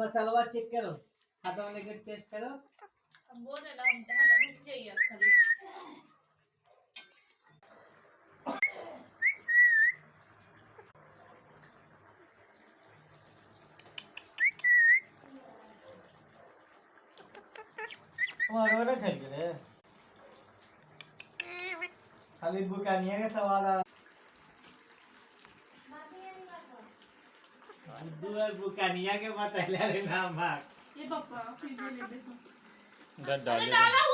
मसाला check करो, हाथों में लेकर टेस्ट करो। अब वो ना हम रुक जाइए खाली। तुम्हारे वाला खेल के रे खाली बुकानिया के सवाल आ दूर बुकानिया के बतैले रे नाम भाग ये पापा फिर ले देखो डाल